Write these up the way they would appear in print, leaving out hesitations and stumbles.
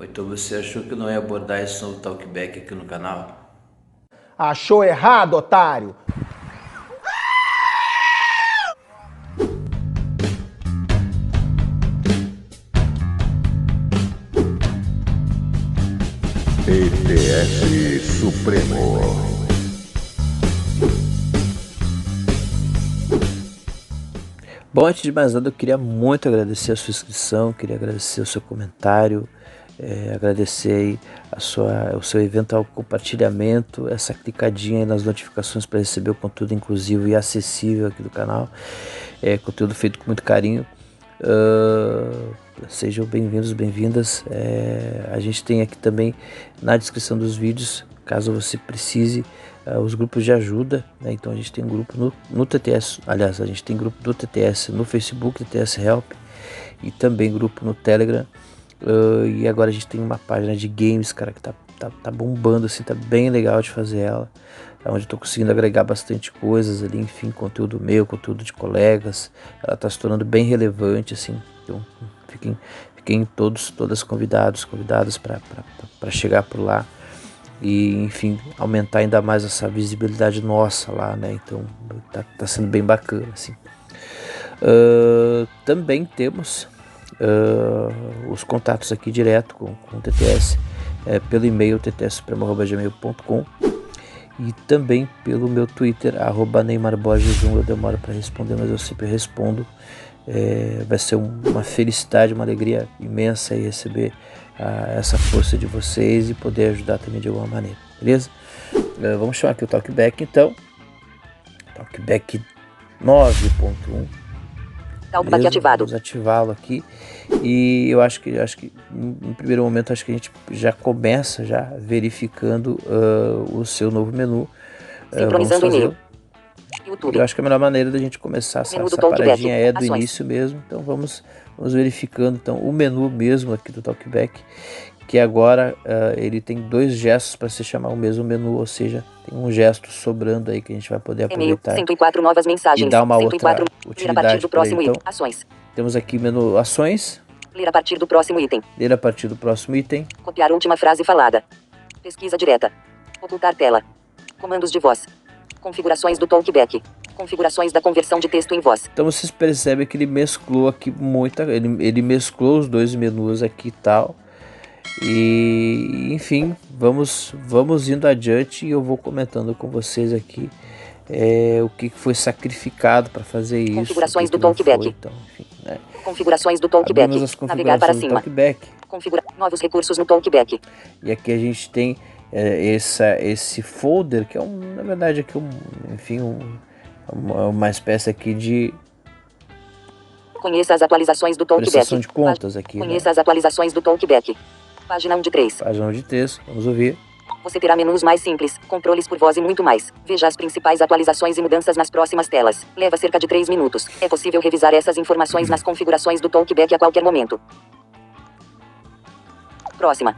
Ou então você achou que não ia abordar esse novo talkback aqui no canal? Achou errado, otário! ETS Supremo. Bom, antes de mais nada, eu queria muito agradecer a sua inscrição, queria agradecer o seu comentário, agradecer aí o seu eventual compartilhamento, essa clicadinha aí nas notificações para receber o conteúdo inclusivo e acessível aqui do canal, conteúdo feito com muito carinho. Sejam bem-vindos, bem-vindas. A gente tem aqui também na descrição dos vídeos, caso você precise, os grupos de ajuda, né? Então a gente tem um grupo no TTS, aliás, a gente tem grupo do TTS no Facebook, TTS Help, e também grupo no Telegram, e agora a gente tem uma página de games, cara, que tá bombando, assim, tá bem legal de fazer ela, onde eu tô conseguindo agregar bastante coisas ali, enfim, conteúdo meu, conteúdo de colegas, ela tá se tornando bem relevante, assim, então fiquem todas convidadas para chegar por lá e, enfim, aumentar ainda mais essa visibilidade nossa lá, né? Então tá sendo bem bacana, assim. Também temos os contatos aqui direto com o TTS, pelo e-mail ttssupremo@gmail.com, e também pelo meu Twitter, @NeymarBorges1. Eu demoro para responder, mas eu sempre respondo. Vai ser uma felicidade, uma alegria imensa aí receber essa força de vocês e poder ajudar também de alguma maneira, beleza? Vamos chamar aqui o Talkback, então. Talkback 9.1. Talkback ativado. Vamos ativá-lo aqui. E eu acho que no primeiro momento acho que a gente já começa verificando o seu novo menu. Sincronizando e-mail. YouTube. Eu acho que a melhor maneira da gente começar essa paradinha é do início mesmo. Então vamos verificando então o menu mesmo aqui do Talkback, que agora ele tem dois gestos para se chamar o mesmo menu, ou seja, tem um gesto sobrando aí que a gente vai poder aproveitar 104 novas mensagens, e dar uma 104, outra utilidade. Ler a partir do próximo então, item. Ações. Temos aqui menu ações. Ler a partir do próximo item. Ler a partir do próximo item. Copiar última frase falada. Pesquisa direta. Ocultar tela. Comandos de voz. Configurações do Talkback. Configurações da conversão de texto em voz. Então vocês percebem que ele mesclou aqui ele mesclou os dois menus aqui e tal. E enfim, vamos indo adiante e eu vou comentando com vocês aqui o que foi sacrificado para fazer isso. Configurações do Talkback. Então, enfim, né? Configurações do Talkback. Navegar para cima. Talkback. Configurar novos recursos no Talkback. E aqui a gente tem esse folder que na verdade aqui uma espécie aqui de conheça as atualizações do Talkback. Prestação de contas aqui. Conheça as atualizações do Talkback. Página 1 de 3. Página 1 de texto, vamos ouvir. Você terá menus mais simples, controles por voz e muito mais. Veja as principais atualizações e mudanças nas próximas telas. Leva cerca de 3 minutos. É possível revisar essas informações nas configurações do Talkback a qualquer momento. Próxima.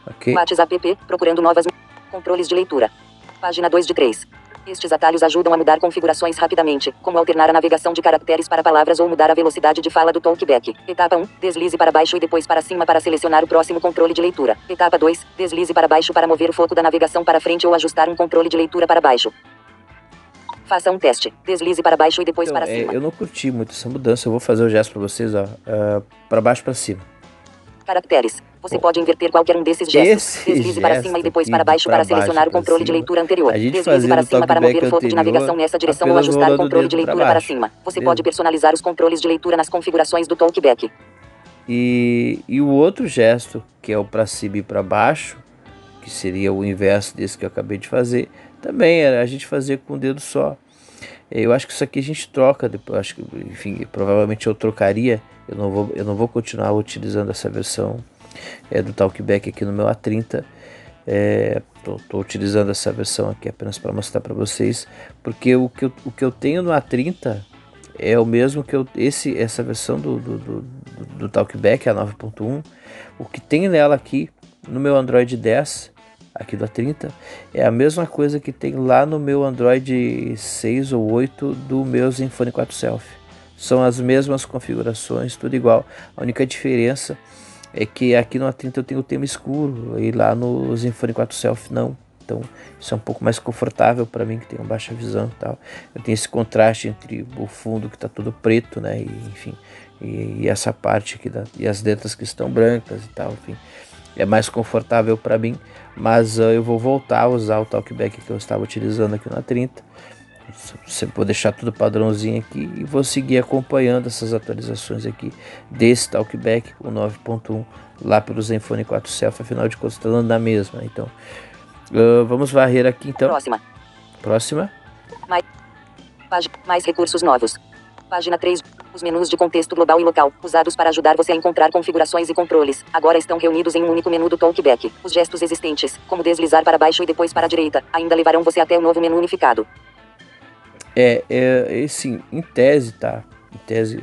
Ok. WhatsApp app, procurando novas controles de leitura. Página 2 de 3. Estes atalhos ajudam a mudar configurações rapidamente, como alternar a navegação de caracteres para palavras ou mudar a velocidade de fala do Talkback. Etapa 1, deslize para baixo e depois para cima para selecionar o próximo controle de leitura. Etapa 2, deslize para baixo para mover o foco da navegação para frente ou ajustar um controle de leitura para baixo. Faça um teste. Deslize para baixo e depois Então, para cima. eu não curti muito essa mudança, eu vou fazer o gesto para vocês, para baixo para cima. Caracteres. Você pode inverter qualquer um desses gestos. Deslize para cima e depois para baixo para selecionar o controle de leitura anterior. Deslize para cima para mover o foco de navegação nessa direção ou ajustar o controle de leitura para cima. Você pode personalizar os controles de leitura nas configurações do Talkback. E o outro gesto, que é o para cima e para baixo, que seria o inverso desse que eu acabei de fazer, também era a gente fazer com o dedo só. Eu acho que isso aqui a gente troca depois, acho que, enfim, provavelmente eu trocaria. Eu não vou continuar utilizando essa versão do Talkback aqui no meu A30. Tô utilizando essa versão aqui apenas para mostrar para vocês, porque o que eu tenho no A30 é o mesmo que essa versão do Talkback, a 9.1. O que tem nela aqui no meu Android 10, aqui do A30, é a mesma coisa que tem lá no meu Android 6 ou 8 do meu Zenfone 4 Selfie. São as mesmas configurações, tudo igual. A única diferença é que aqui no A30 eu tenho o tema escuro, e lá no Zenfone 4 Selfie não. Então isso é um pouco mais confortável para mim, que tenho baixa visão e tal. Eu tenho esse contraste entre o fundo que está todo preto, né, e enfim, e essa parte aqui e as letras que estão brancas e tal, enfim. É mais confortável para mim, mas eu vou voltar a usar o talkback que eu estava utilizando aqui na 30. Você pode deixar tudo padrãozinho aqui e vou seguir acompanhando essas atualizações aqui desse talkback, o 9.1, lá pelo Zenfone 4 Selfie, afinal de contas está dando na mesma. Então vamos varrer aqui então. Próxima. Mais recursos novos. Página 3. Os menus de contexto global e local, usados para ajudar você a encontrar configurações e controles, agora estão reunidos em um único menu do talkback. Os gestos existentes, como deslizar para baixo e depois para a direita, ainda levarão você até o novo menu unificado. Sim, em tese, tá? Em tese,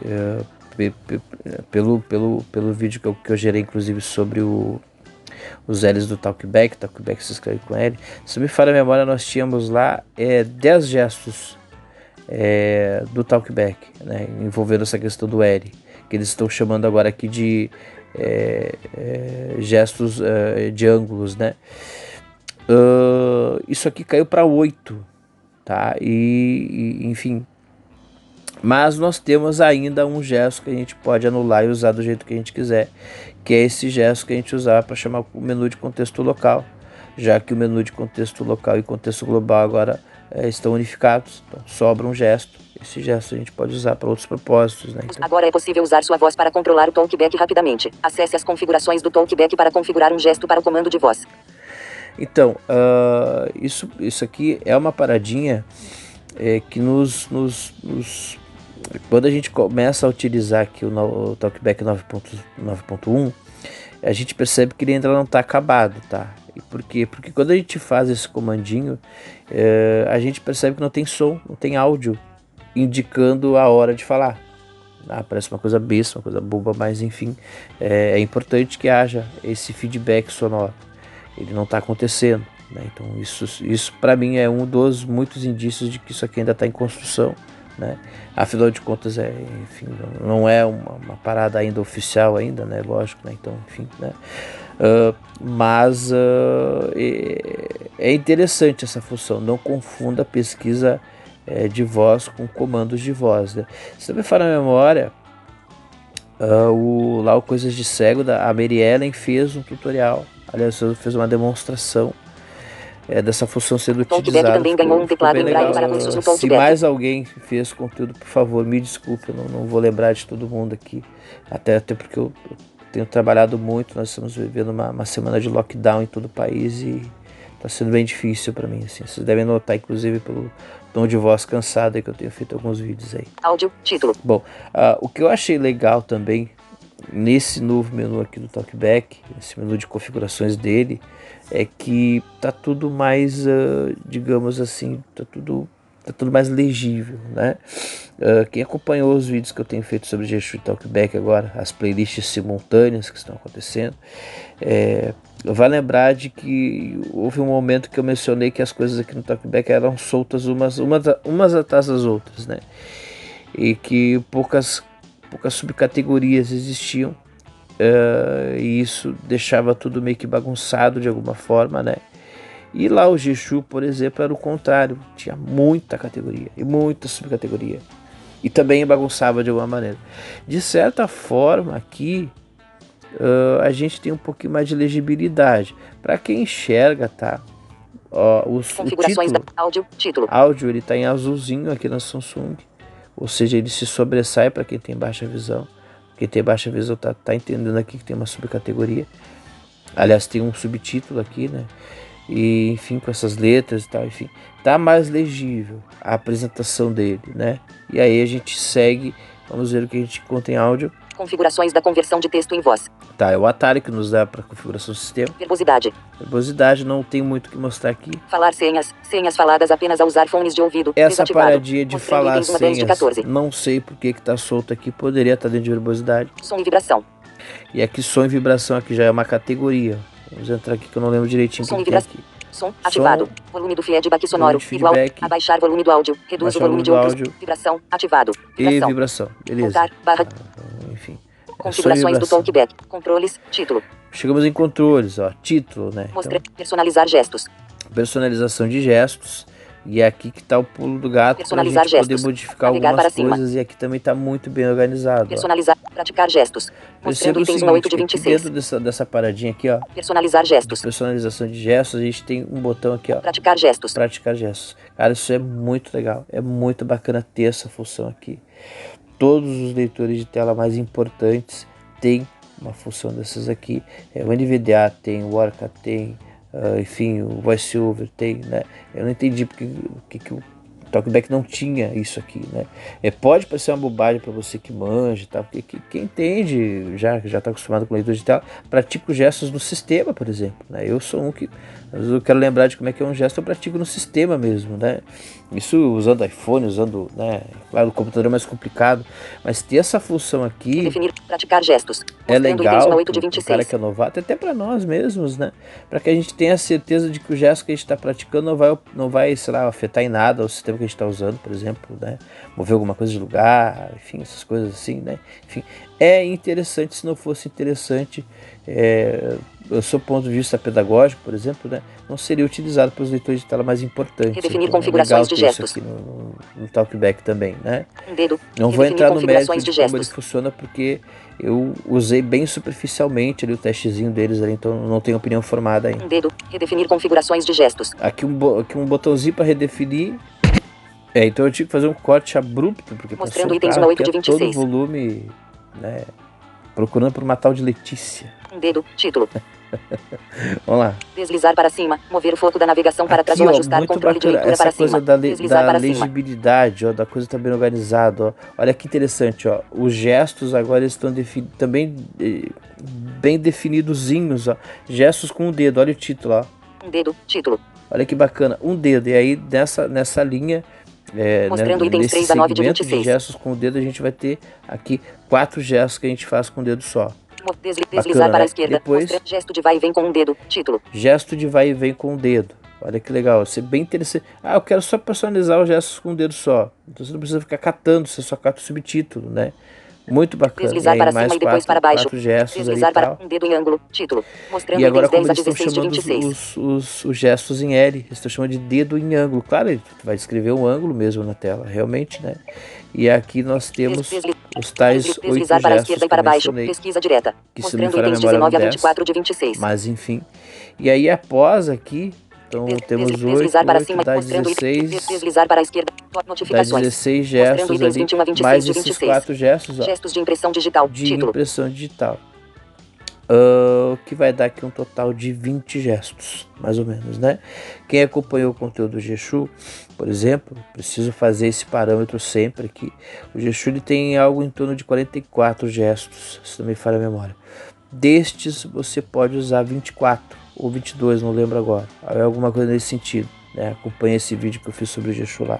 pelo vídeo que eu gerei, inclusive, sobre os L's do talkback se escreve com L. Se me falha a memória, nós tínhamos lá 10 gestos do talkback, né, envolvendo essa questão do L, que eles estão chamando agora aqui de gestos de ângulos, né? Isso aqui caiu para 8, tá? Enfim, mas nós temos ainda um gesto que a gente pode anular e usar do jeito que a gente quiser, que é esse gesto que a gente usava para chamar o menu de contexto local, já que o menu de contexto local e contexto global agora estão unificados, então sobra um gesto. Esse gesto a gente pode usar para outros propósitos, né? Então, agora é possível usar sua voz para controlar o talkback rapidamente. Acesse as configurações do talkback para configurar um gesto para o comando de voz. Então, isso aqui é uma paradinha que quando a gente começa a utilizar aqui o talkback 9.1, a gente percebe que ele ainda não está acabado, tá? E por quê? Porque quando a gente faz esse comandinho, a gente percebe que não tem som, não tem áudio indicando a hora de falar. Parece uma coisa besta, uma coisa boba, mas enfim, é importante que haja esse feedback sonoro. Ele não está acontecendo, né? Então isso para mim é um dos muitos indícios de que isso aqui ainda está em construção, né? Afinal de contas, enfim, não é uma parada ainda oficial ainda, né? Lógico, né? Então, enfim, né? Mas é interessante essa função. Não confunda a pesquisa de voz com comandos de voz, né? Se me falar a memória, lá o Coisas de Cego, a Mary Ellen fez um tutorial, aliás, fez uma demonstração dessa função sendo utilizada. Também ganhou um teclado em braille para cursos no Se mais alguém fez conteúdo, por favor, me desculpe, eu não vou lembrar de todo mundo aqui, até porque eu tenho trabalhado muito. Nós estamos vivendo uma semana de lockdown em todo o país e está sendo bem difícil para mim, assim. Vocês devem notar, inclusive, pelo tom de voz cansado aí, que eu tenho feito alguns vídeos aí. Áudio, título. Bom, o que eu achei legal também nesse novo menu aqui do talkback, esse menu de configurações dele, é que tá tudo mais, digamos assim, tá tudo mais legível, né? Quem acompanhou os vídeos que eu tenho feito sobre gesture e talkback agora, as playlists simultâneas que estão acontecendo, vai lembrar de que houve um momento que eu mencionei que as coisas aqui no talkback eram soltas umas atrás das outras, né? E que poucas subcategorias existiam, e isso deixava tudo meio que bagunçado de alguma forma, né? E lá o Geshu, por exemplo, era o contrário, tinha muita categoria e muita subcategoria, e também bagunçava de alguma maneira. De certa forma, aqui a gente tem um pouquinho mais de legibilidade para quem enxerga, tá? Configurações da título. Áudio, ele tá em azulzinho aqui na Samsung, ou seja, ele se sobressai para quem tem baixa visão. Quem tem baixa visão tá entendendo aqui que tem uma subcategoria. Aliás, tem um subtítulo aqui, né? E enfim, com essas letras e tal, enfim, tá mais legível a apresentação dele, né? E aí a gente segue, vamos ver o que a gente conta em áudio. Configurações da conversão de texto em voz. Tá, é o Atari que nos dá para configuração do sistema. Verbosidade. Verbosidade, não tem muito o que mostrar aqui. Falar senhas faladas apenas a usar fones de ouvido. Essa desativado. paradinha de falar senhas, não sei por que tá solto aqui, poderia estar dentro de verbosidade. Som e vibração. E aqui som e vibração aqui já é uma categoria. Vamos entrar aqui que eu não lembro direitinho o que tem aqui. Som ativado. Volume do feedback sonoro igual. Abaixar volume do áudio. Reduz o volume de outros. Vibração ativado. E vibração. Beleza. Voltar, barra. Enfim. Configurações do vibração. talkback. Controles. Título. Chegamos em controles, ó, título, né? Mostrar. Personalizar gestos. Personalização de gestos. E é aqui que está o pulo do gato para a Personalizar gente poder gestos. modificar Navegar algumas para cima. coisas. E aqui também está muito bem organizado. Ó. Personalizar. Praticar gestos. Perceba Mostrando o itens seguinte, 1 a 8 de que aqui 26. dentro dessa paradinha aqui, ó, Personalizar de gestos. personalização de gestos, a gente tem um botão aqui, ó, Praticar gestos. praticar gestos. Cara, isso é muito legal, é muito bacana ter essa função aqui. Todos os leitores de tela mais importantes têm uma função dessas aqui. O NVDA tem, o Orca tem, enfim, o VoiceOver tem, né? Eu não entendi porque o Talkback não tinha isso aqui, né? Pode parecer uma bobagem para você que manja, tá? Porque quem entende, já está acostumado com leitura de tela, pratica os gestos no sistema, por exemplo, né? Eu sou um que, eu quero lembrar de como é que é um gesto, eu pratico no sistema mesmo, né? Isso usando iPhone, usando, né? Claro, o computador é mais complicado, mas ter essa função aqui Definir. Praticar gestos. é Mostrando itens 1 legal a 8 de para o cara 26. que é novato, até para nós mesmos, né? Para que a gente tenha certeza de que o gesto que a gente está praticando não vai, sei lá, afetar em nada o sistema que a gente está usando, por exemplo, né? Mover alguma coisa de lugar, enfim, essas coisas assim, né? Enfim, é interessante. Se não fosse interessante, do seu ponto de vista pedagógico, por exemplo, né, não seria utilizado pelos leitores de tela mais importantes. Redefinir Então, configurações é legal de ter isso gestos. aqui no Talkback também, né? Um dedo. Não vou Redefinir entrar no mérito configurações de de como ele gestos. funciona, porque eu usei bem superficialmente ali o testezinho deles, ali, então não tenho opinião formada ainda. Um dedo. Redefinir configurações de gestos. Aqui um botãozinho para redefinir. Então eu tive que fazer um corte abrupto, porque Mostrando passou um itens carro 1 a 8 aqui de a todo 26. volume, né, procurando por uma tal de Letícia. Um dedo. Título. Vamos lá. Deslizar para cima. Mover o foco da navegação para trás Aqui, ou ó, ajustar muito controle de bacana leitura essa para coisa cima. Deslizar da para cima. legibilidade, ó, da coisa tá bem organizada, ó. Olha que interessante, ó. Os gestos agora estão também bem definidozinhos, ó. Gestos com o dedo, olha o título, ó. Um dedo. Título. Olha que bacana, um dedo. E aí nessa linha, Mostrando itens nesse 3 a 9 de segmento de 26. gestos com o dedo, a gente vai ter aqui 4 gestos que a gente faz com o dedo só. Deslizar Bacana, para né? a esquerda. Depois- Mostrar gesto de vai e vem com um dedo. Título. Gesto de vai e vem com o dedo. Olha que legal, isso é bem interessante. Eu quero só personalizar os gestos com o dedo só. Então você não precisa ficar catando, você só cata o subtítulo, né? Muito bacana. Deslizar e aí para mais cima e depois 4, para baixo. 4 gestos ali Deslizar e para tal. um dedo em ângulo. Título. Mostrando E agora itens como 10 a eles estão 16 de chamando 26. os gestos em L, eles estão chamando de dedo em ângulo. Claro, ele vai descrever um ângulo mesmo na tela, realmente, né? E aqui nós temos os tais 8 Deslizar para a gestos esquerda e que eu para baixo. mencionei, Pesquisa direta. que se não me Mostrando falha a itens memória 19 a eram 10, 24 de 26. mas enfim. E aí após aqui, então temos 8, Deslizar para cima. dá Mostrando 16, deslizar para a esquerda. dá Notificações. 16 Mostrando gestos itens ali, 21 a 26 mais de esses 26. 4 gestos, ó, Gestos de impressão digital. de Título. impressão digital. Que vai dar aqui um total de 20 gestos, mais ou menos, né? Quem acompanhou o conteúdo do G-Shu, por exemplo, preciso fazer esse parâmetro sempre aqui. O G-Shu ele tem algo em torno de 44 gestos, se não me falha a memória. Destes você pode usar 24 ou 22, não lembro agora. É alguma coisa nesse sentido, né? Acompanhe esse vídeo que eu fiz sobre o G-Shu lá.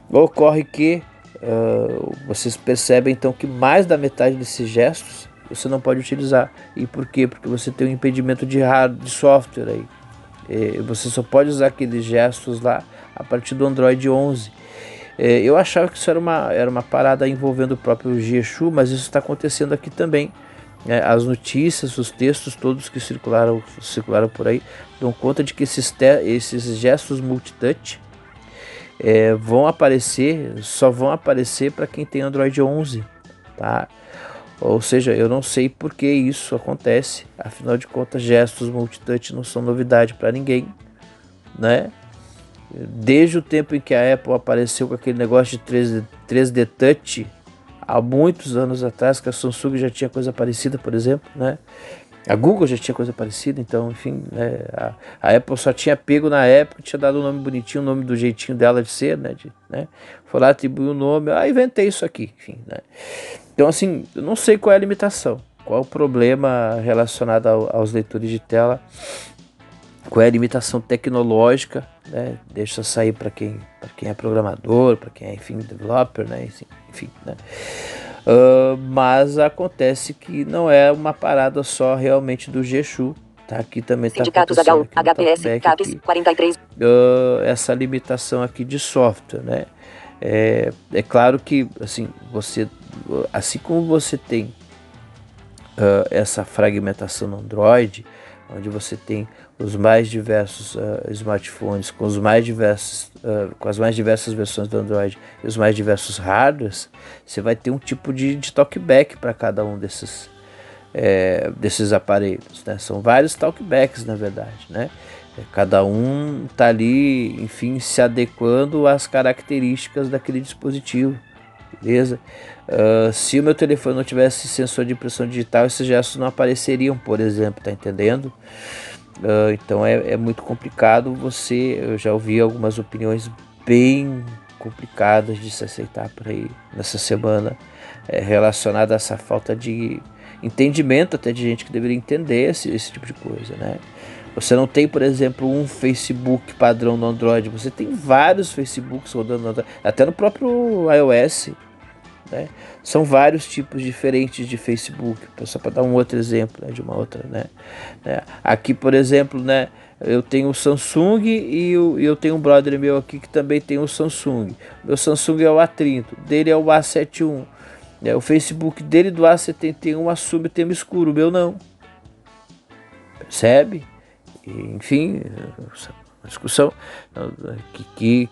Ocorre que vocês percebem então que mais da metade desses gestos você não pode utilizar. E por quê? Porque você tem um impedimento de software aí. Você só pode usar aqueles gestos lá a partir do Android 11. Eu achava que isso era uma parada envolvendo o próprio G-Shu, mas isso está acontecendo aqui também. As notícias, os textos todos que circularam por aí dão conta de que esses gestos multitouch só vão aparecer para quem tem Android 11, tá? Ou seja, eu não sei por que isso acontece. Afinal de contas, gestos multitouch não são novidade para ninguém, né? Desde o tempo em que a Apple apareceu com aquele negócio de 3D Touch, há muitos anos atrás, que a Samsung já tinha coisa parecida, por exemplo, né? A Google já tinha coisa parecida, então, enfim, né? A Apple só tinha pego na época, tinha dado um nome bonitinho, o nome do jeitinho dela de ser, né? Foi lá, atribuiu o nome, inventei isso aqui, enfim, né? Então, assim, eu não sei qual é a limitação, qual é o problema relacionado aos leitores de tela, qual é a limitação tecnológica, né? Deixa sair para quem é programador, para quem é, enfim, developer, né? Enfim, né? Mas acontece que não é uma parada só realmente do G-Shu, tá? Aqui também está Sindicatos acontecendo HU, HPS, CAPES, 43. essa limitação aqui de software, né? É claro que assim como você tem essa fragmentação no Android, onde você tem os mais diversos smartphones com os mais diversos, com as mais diversas versões do Android e os mais diversos hardwares, você vai ter um tipo de talkback para cada um desses aparelhos, né? São vários talkbacks, na verdade, né? Cada um está ali, enfim, se adequando às características daquele dispositivo, beleza? Se o meu telefone não tivesse sensor de impressão digital, esses gestos não apareceriam, por exemplo, tá entendendo? Então é muito complicado. Eu já ouvi algumas opiniões bem complicadas de se aceitar por aí nessa semana, relacionada a essa falta de entendimento até de gente que deveria entender esse tipo de coisa, né? Você não tem, por exemplo, um Facebook padrão no Android, você tem vários Facebooks rodando no Android, até no próprio iOS, né? São vários tipos diferentes de Facebook, só para dar um outro exemplo, né, de uma outra, né? Aqui, por exemplo, né, eu tenho o Samsung e eu tenho um brother meu aqui que também tem o Samsung. Meu Samsung é o A30, dele é o A71. O Facebook dele do A71 assume tema escuro, o meu não. Percebe? Enfim, uma discussão que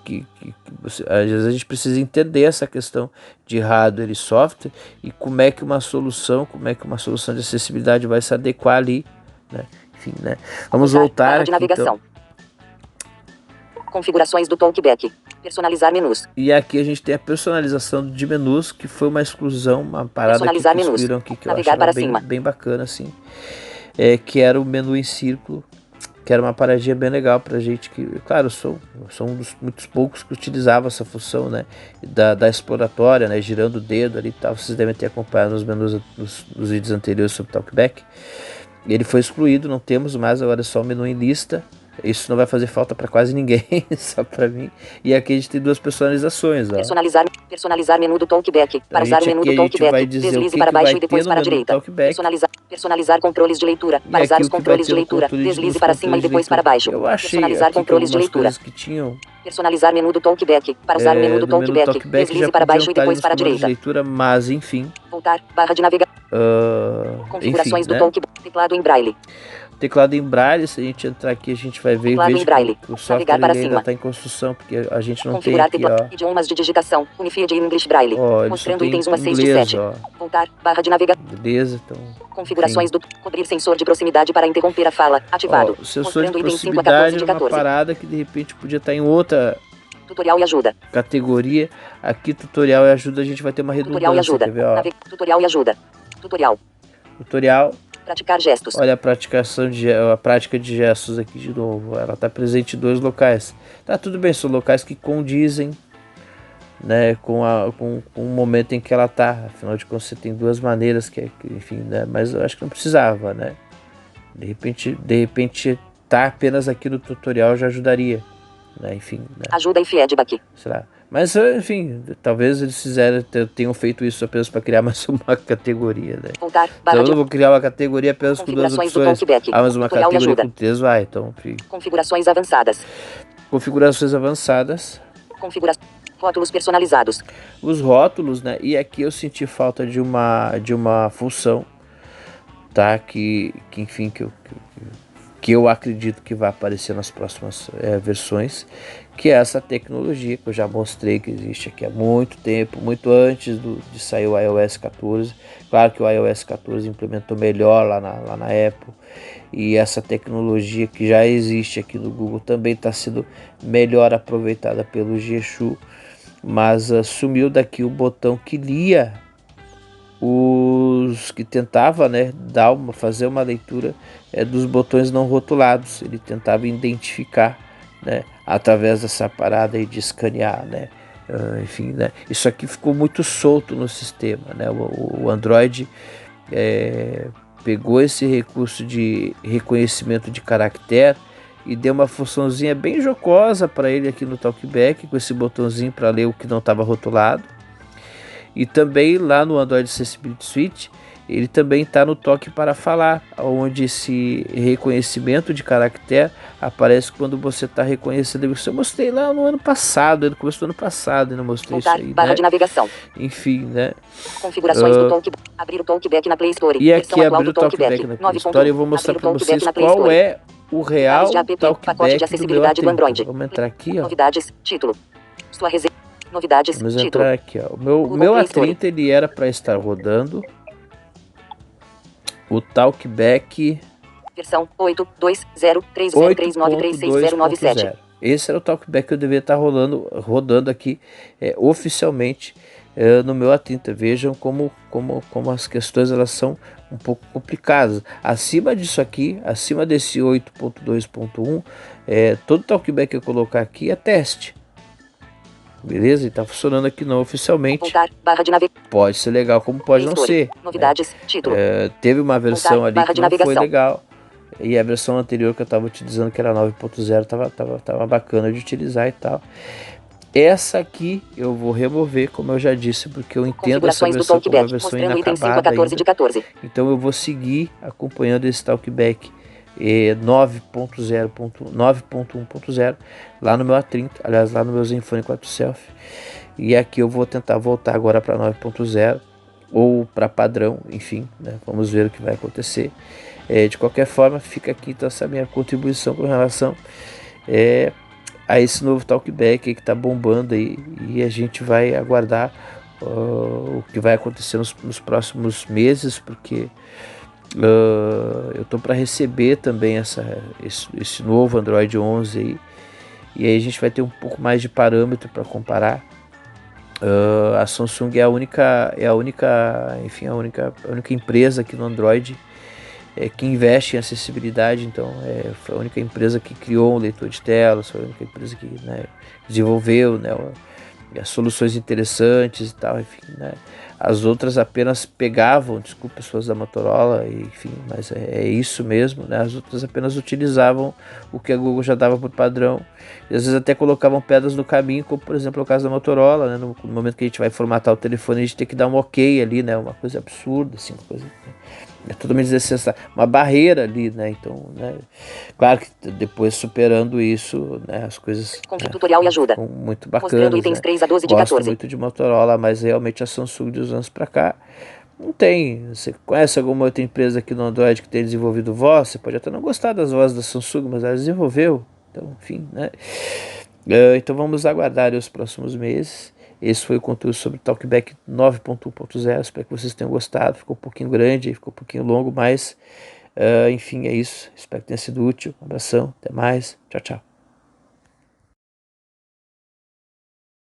às vezes a gente precisa entender essa questão de hardware e software e como é que uma solução de acessibilidade vai se adequar ali, né? Enfim, né? Vamos voltar barra aqui, de navegação. Então. Configurações do talkback. Personalizar menus. E aqui a gente tem a personalização de menus, que foi uma exclusão, uma parada que construíram aqui que navegar eu achava bem bacana, assim. Que era o menu em círculo, que era uma paradinha bem legal pra gente, que, claro, eu sou um dos muitos poucos que utilizava essa função, né, da exploratória, né, girando o dedo ali e tal. Vocês devem ter acompanhado nos menus nos vídeos anteriores sobre talkback. Ele foi excluído, não temos mais, agora é só o menu em lista. Isso não vai fazer falta para quase ninguém, só para mim. E aqui a gente tem duas personalizações, ó. Personalizar menu do talkback. Para usar o menu do talkback, deslize para baixo e depois para a direita. Personalizar controles de leitura. Para usar os controles de leitura, deslize para cima e depois para baixo. Eu achei personalizar controles de leitura. Que tinham. Personalizar menu do talkback. Para usar o menu do talkback, deslize para baixo e depois para a direita. De leitura, mas enfim. Voltar, barra de navegação. Configurações do talkback. Teclado em braille. Teclado em braille, se a gente entrar aqui, a gente vai ver que o software ainda está em construção, porque a gente não configurar tem aqui, ó. Idiomas de digitação, Unified English Braille, mostrando itens 1 a 6 de 7. Voltar, barra de navegação. Beleza, então. Configurações do cobrir sensor de proximidade para interromper a fala, ativado. O sensor de proximidade é uma parada que de repente podia estar em outra tutorial e ajuda. Categoria. Aqui tutorial e ajuda, a gente vai ter uma redundância. Tutorial e ajuda. Tutorial e ajuda. Tutorial. Praticar gestos. Olha a prática de gestos aqui de novo. Ela está presente em 2 locais. Tá tudo bem, são locais que condizem, né, com o momento em que ela tá. Afinal de contas, você tem 2 maneiras enfim, né, mas eu acho que não precisava, né? De repente tá apenas aqui no tutorial já ajudaria, né? Enfim, né? Ajuda e feedback. Será? Mas, enfim, talvez eles tenham feito isso apenas para criar mais uma categoria, né? Voltar, então eu não vou criar uma categoria apenas com 2 opções. Mas uma categoria com 3 vai, então, enfim. Configurações avançadas. Rótulos personalizados. Os rótulos, né? E aqui eu senti falta de uma função, tá? Que enfim, que eu acredito que vai aparecer nas próximas versões, que é essa tecnologia que eu já mostrei que existe aqui há muito tempo, muito antes de sair o iOS 14. Claro que o iOS 14 implementou melhor lá na Apple, e essa tecnologia que já existe aqui no Google também está sendo melhor aproveitada pelo G-Shu, mas sumiu daqui o botão que lia que tentava, né, fazer uma leitura dos botões não rotulados. Ele tentava identificar, né, através dessa parada aí de escanear, né, enfim, né, isso aqui ficou muito solto no sistema, né. O Android pegou esse recurso de reconhecimento de caractere e deu uma funçãozinha bem jocosa para ele aqui no talkback, com esse botãozinho para ler o que não estava rotulado. E também lá no Android Accessibility Suite ele também está no toque para falar, onde esse reconhecimento de caractere aparece quando você está reconhecendo. Isso eu mostrei lá no ano passado, no começo do ano passado, eu não mostrei Voltar, isso aí, barra né? de navegação. Enfim, né? Configurações do Talkback. Abrir o Talkback na Play Store. E Versão aqui atual abrir do o Talkback na Play Store, eu vou mostrar para vocês qual é o real Pacote de Talkback do meu acessibilidade do A30. Android. Vamos entrar aqui, ó. Novidades, título. Sua resenha. Novidades, Vamos título. entrar aqui, ó. O meu Google Play Store. A30 ele era para estar rodando o Talkback Versão 8.2.0.3.0.3.9.3.6.0.9.7. 8.2.0. Esse era o Talkback que eu devia estar rodando aqui oficialmente no meu A30. Vejam como as questões elas são um pouco complicadas. Acima disso aqui, acima desse 8.2.1, todo Talkback que eu colocar aqui é teste. Beleza? E tá funcionando aqui não oficialmente. Voltar, barra de navegação. Pode ser legal, como pode não ser. Novidades, título. Teve uma versão Voltar, ali barra que de não foi navegação. legal. E a versão anterior que eu estava utilizando, que era 9.0, tava bacana de utilizar e tal. Essa aqui eu vou remover, como eu já disse, porque eu entendo essa Configurações do versão como uma Talkback. versão Mostrando item 5 a inacabada 14 de ainda. 14. Então eu vou seguir acompanhando esse Talkback 9.1.0 lá no meu A30, aliás, lá no meu Zenfone 4 Selfie. E aqui eu vou tentar voltar agora para 9.0 ou para padrão, enfim, né? Vamos ver o que vai acontecer. De qualquer forma, fica aqui então essa minha contribuição com relação a esse novo Talkback aí que está bombando aí, e a gente vai aguardar o que vai acontecer nos próximos meses, porque eu estou para receber também esse novo Android 11 aí, e aí a gente vai ter um pouco mais de parâmetro para comparar. A Samsung é a única empresa aqui no Android que investe em acessibilidade. Então foi a única empresa que criou um leitor de telas, foi a única empresa que, né, desenvolveu, né, as soluções interessantes e tal, enfim, né. As outras apenas pegavam, desculpa pessoas da Motorola, enfim, mas é isso mesmo, né? As outras apenas utilizavam o que a Google já dava por padrão, e às vezes até colocavam pedras no caminho, como por exemplo o caso da Motorola, né? No momento que a gente vai formatar o telefone, a gente tem que dar um ok ali, né? Uma coisa absurda, assim, uma coisa, é totalmente desnecessário, uma barreira ali, né? Então, né? Claro que depois superando isso, né? As coisas Tutorial e ajuda. muito bacanas, Mostrando itens 3 a 12 de Gosto 14. muito de Motorola, mas realmente a Samsung de uns anos para cá não tem. Você conhece alguma outra empresa aqui no Android que tenha desenvolvido voz? Você pode até não gostar das vozes da Samsung, mas ela desenvolveu. Então, enfim, né? Então vamos aguardar os próximos meses. Esse foi o conteúdo sobre o Talkback 9.1.0. Espero que vocês tenham gostado. Ficou um pouquinho grande, ficou um pouquinho longo, mas enfim, é isso. Espero que tenha sido útil. Um abração, até mais. Tchau, tchau.